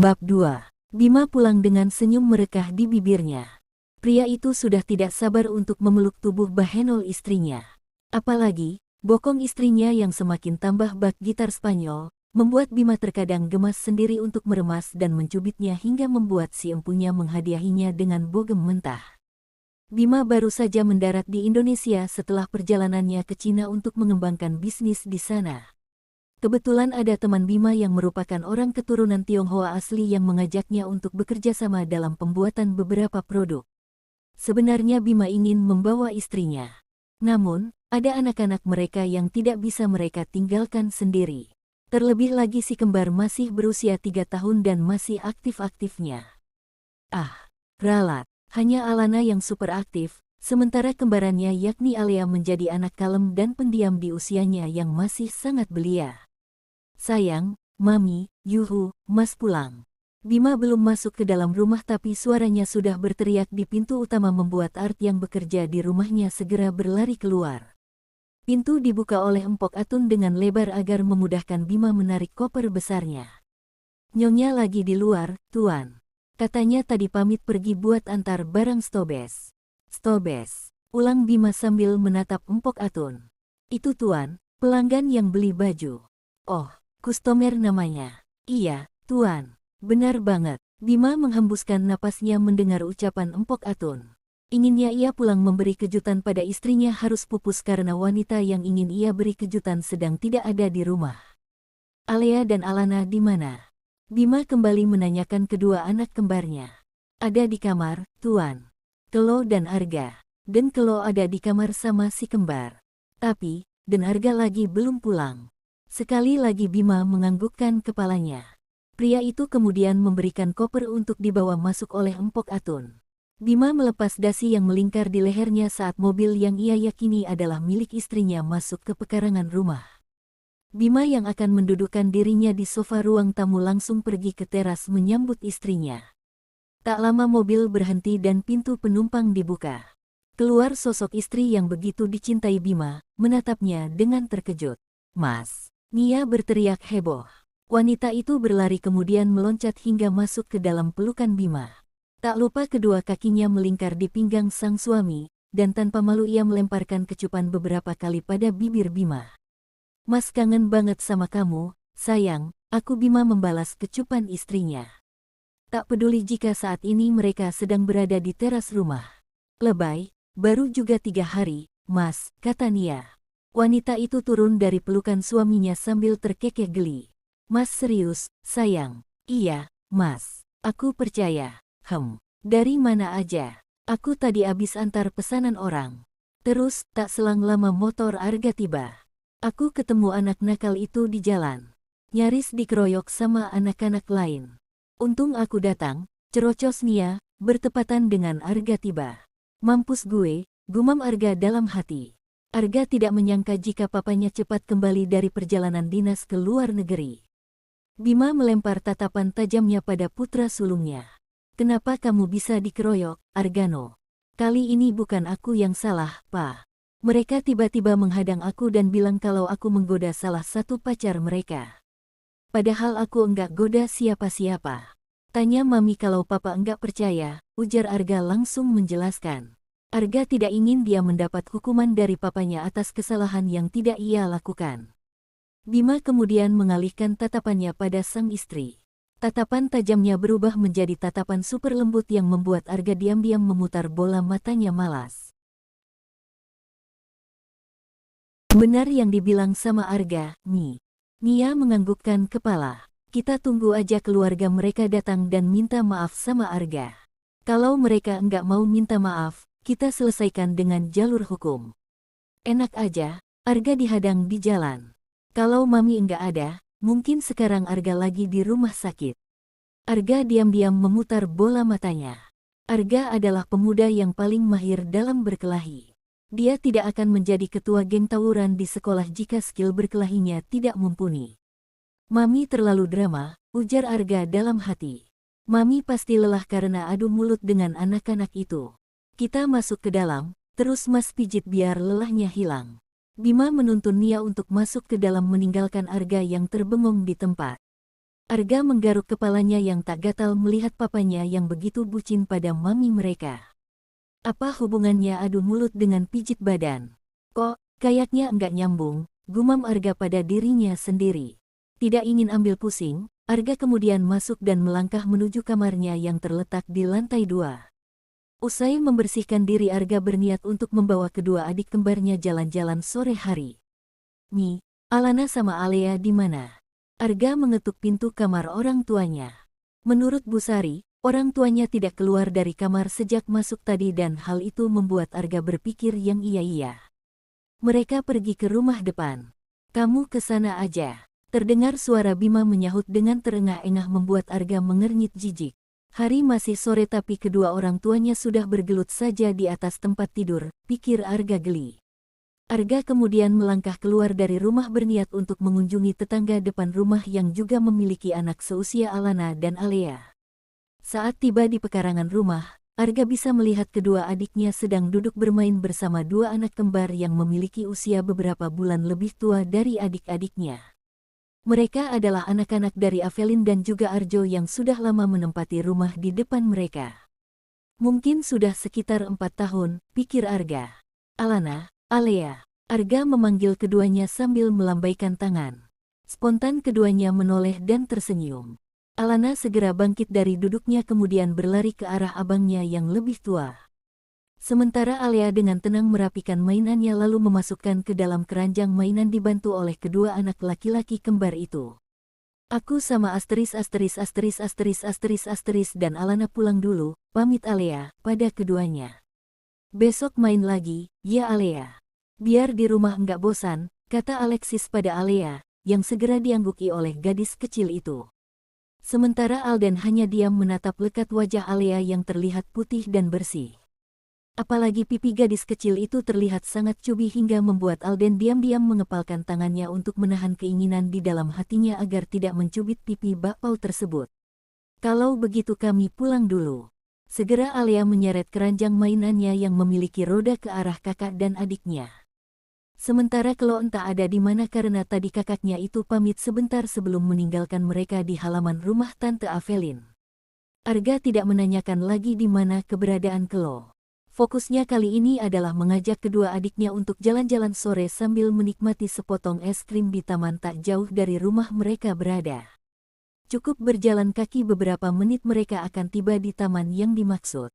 Bab 2. Bima pulang dengan senyum merekah di bibirnya. Pria itu sudah tidak sabar untuk memeluk tubuh Bahenol istrinya. Apalagi, bokong istrinya yang semakin tambah bak gitar Spanyol, membuat Bima terkadang gemas sendiri untuk meremas dan mencubitnya hingga membuat si empunya menghadiahinya dengan bogem mentah. Bima baru saja mendarat di Indonesia setelah perjalanannya ke Cina untuk mengembangkan bisnis di sana. Kebetulan ada teman Bima yang merupakan orang keturunan Tionghoa asli yang mengajaknya untuk bekerja sama dalam pembuatan beberapa produk. Sebenarnya Bima ingin membawa istrinya. Namun, ada anak-anak mereka yang tidak bisa mereka tinggalkan sendiri. Terlebih lagi si kembar masih berusia 3 tahun dan masih aktif-aktifnya. Ralat, hanya Alana yang super aktif, sementara kembarannya yakni Alea menjadi anak kalem dan pendiam di usianya yang masih sangat belia. Sayang, Mami, yuhu, Mas pulang. Bima belum masuk ke dalam rumah tapi suaranya sudah berteriak di pintu utama membuat Art yang bekerja di rumahnya segera berlari keluar. Pintu dibuka oleh Empok Atun dengan lebar agar memudahkan Bima menarik koper besarnya. Nyonya lagi di luar, Tuan. Katanya tadi pamit pergi buat antar barang Stobes. Stobes, ulang Bima sambil menatap Empok Atun. Itu Tuan, pelanggan yang beli baju. Oh, kustomer namanya. Iya, Tuan. Benar banget. Bima menghembuskan napasnya mendengar ucapan Empok Atun. Inginnya ia pulang memberi kejutan pada istrinya harus pupus karena wanita yang ingin ia beri kejutan sedang tidak ada di rumah. Alea dan Alana di mana? Bima kembali menanyakan kedua anak kembarnya. Ada di kamar, Tuan. Kelo dan Arga. Dan Kelo ada di kamar sama si kembar. Tapi, dan Arga lagi belum pulang. Sekali lagi Bima menganggukkan kepalanya. Pria itu kemudian memberikan koper untuk dibawa masuk oleh Empok Atun. Bima melepas dasi yang melingkar di lehernya saat mobil yang ia yakini adalah milik istrinya masuk ke pekarangan rumah. Bima yang akan mendudukkan dirinya di sofa ruang tamu langsung pergi ke teras menyambut istrinya. Tak lama mobil berhenti dan pintu penumpang dibuka. Keluar sosok istri yang begitu dicintai Bima, menatapnya dengan terkejut. Mas. Nia berteriak heboh. Wanita itu berlari kemudian meloncat hingga masuk ke dalam pelukan Bima. Tak lupa kedua kakinya melingkar di pinggang sang suami, dan tanpa malu ia melemparkan kecupan beberapa kali pada bibir Bima. Mas kangen banget sama kamu, sayang, aku Bima membalas kecupan istrinya. Tak peduli jika saat ini mereka sedang berada di teras rumah. Lebay, baru juga 3 hari, Mas, kata Nia. Wanita itu turun dari pelukan suaminya sambil terkekeh geli. Mas serius, sayang? Iya, Mas. Aku percaya. Dari mana aja? Aku tadi abis antar pesanan orang. Terus, tak selang lama motor Arga tiba. Aku ketemu anak nakal itu di jalan. Nyaris dikeroyok sama anak-anak lain. Untung aku datang, cerocos Nia, bertepatan dengan Arga tiba. Mampus gue, gumam Arga dalam hati. Arga tidak menyangka jika papanya cepat kembali dari perjalanan dinas ke luar negeri. Bima melempar tatapan tajamnya pada putra sulungnya. Kenapa kamu bisa dikeroyok, Argano? Kali ini bukan aku yang salah, Pa. Mereka tiba-tiba menghadang aku dan bilang kalau aku menggoda salah satu pacar mereka. Padahal aku enggak goda siapa-siapa. Tanya Mami kalau Papa enggak percaya, ujar Arga langsung menjelaskan. Arga tidak ingin dia mendapat hukuman dari papanya atas kesalahan yang tidak ia lakukan. Bima kemudian mengalihkan tatapannya pada sang istri. Tatapan tajamnya berubah menjadi tatapan super lembut yang membuat Arga diam-diam memutar bola matanya malas. Benar yang dibilang sama Arga, Mi. Nia menganggukkan kepala. Kita tunggu aja keluarga mereka datang dan minta maaf sama Arga. Kalau mereka enggak mau minta maaf, kita selesaikan dengan jalur hukum. Enak aja, Arga dihadang di jalan. Kalau Mami enggak ada, mungkin sekarang Arga lagi di rumah sakit. Arga diam-diam memutar bola matanya. Arga adalah pemuda yang paling mahir dalam berkelahi. Dia tidak akan menjadi ketua geng tawuran di sekolah jika skill berkelahinya tidak mumpuni. Mami terlalu drama, ujar Arga dalam hati. Mami pasti lelah karena adu mulut dengan anak-anak itu. Kita masuk ke dalam, terus Mas pijit biar lelahnya hilang. Bima menuntun Nia untuk masuk ke dalam meninggalkan Arga yang terbengong di tempat. Arga menggaruk kepalanya yang tak gatal melihat papanya yang begitu bucin pada mami mereka. Apa hubungannya adu mulut dengan pijit badan? Kok, kayaknya enggak nyambung, gumam Arga pada dirinya sendiri. Tidak ingin ambil pusing, Arga kemudian masuk dan melangkah menuju kamarnya yang terletak di lantai 2. Usai membersihkan diri, Arga berniat untuk membawa kedua adik kembarnya jalan-jalan sore hari. Mi, Alana sama Alea di mana? Arga mengetuk pintu kamar orang tuanya. Menurut Bu Sari, orang tuanya tidak keluar dari kamar sejak masuk tadi dan hal itu membuat Arga berpikir yang iya-iya. Mereka pergi ke rumah depan. Kamu ke sana aja. Terdengar suara Bima menyahut dengan terengah-engah membuat Arga mengernyit jijik. Hari masih sore tapi kedua orang tuanya sudah bergelut saja di atas tempat tidur, pikir Arga geli. Arga kemudian melangkah keluar dari rumah berniat untuk mengunjungi tetangga depan rumah yang juga memiliki anak seusia Alana dan Alea. Saat tiba di pekarangan rumah, Arga bisa melihat kedua adiknya sedang duduk bermain bersama dua anak kembar yang memiliki usia beberapa bulan lebih tua dari adik-adiknya. Mereka adalah anak-anak dari Avelin dan juga Arjo yang sudah lama menempati rumah di depan mereka. Mungkin sudah sekitar 4 tahun, pikir Arga. Alana, Alea. Arga memanggil keduanya sambil melambaikan tangan. Spontan keduanya menoleh dan tersenyum. Alana segera bangkit dari duduknya kemudian berlari ke arah abangnya yang lebih tua. Sementara Alea dengan tenang merapikan mainannya lalu memasukkan ke dalam keranjang mainan dibantu oleh kedua anak laki-laki kembar itu. Aku sama asteris dan Alana pulang dulu, pamit Alea pada keduanya. Besok main lagi, ya Alea. Biar di rumah enggak bosan, kata Alexis pada Alea, yang segera diangguki oleh gadis kecil itu. Sementara Alden hanya diam menatap lekat wajah Alea yang terlihat putih dan bersih. Apalagi pipi gadis kecil itu terlihat sangat cubi hingga membuat Alden diam-diam mengepalkan tangannya untuk menahan keinginan di dalam hatinya agar tidak mencubit pipi bakpao tersebut. Kalau begitu kami pulang dulu. Segera Alea menyeret keranjang mainannya yang memiliki roda ke arah kakak dan adiknya. Sementara Kelo entah ada di mana karena tadi kakaknya itu pamit sebentar sebelum meninggalkan mereka di halaman rumah Tante Avelin. Arga tidak menanyakan lagi di mana keberadaan Kelo. Fokusnya kali ini adalah mengajak kedua adiknya untuk jalan-jalan sore sambil menikmati sepotong es krim di taman tak jauh dari rumah mereka berada. Cukup berjalan kaki beberapa menit mereka akan tiba di taman yang dimaksud.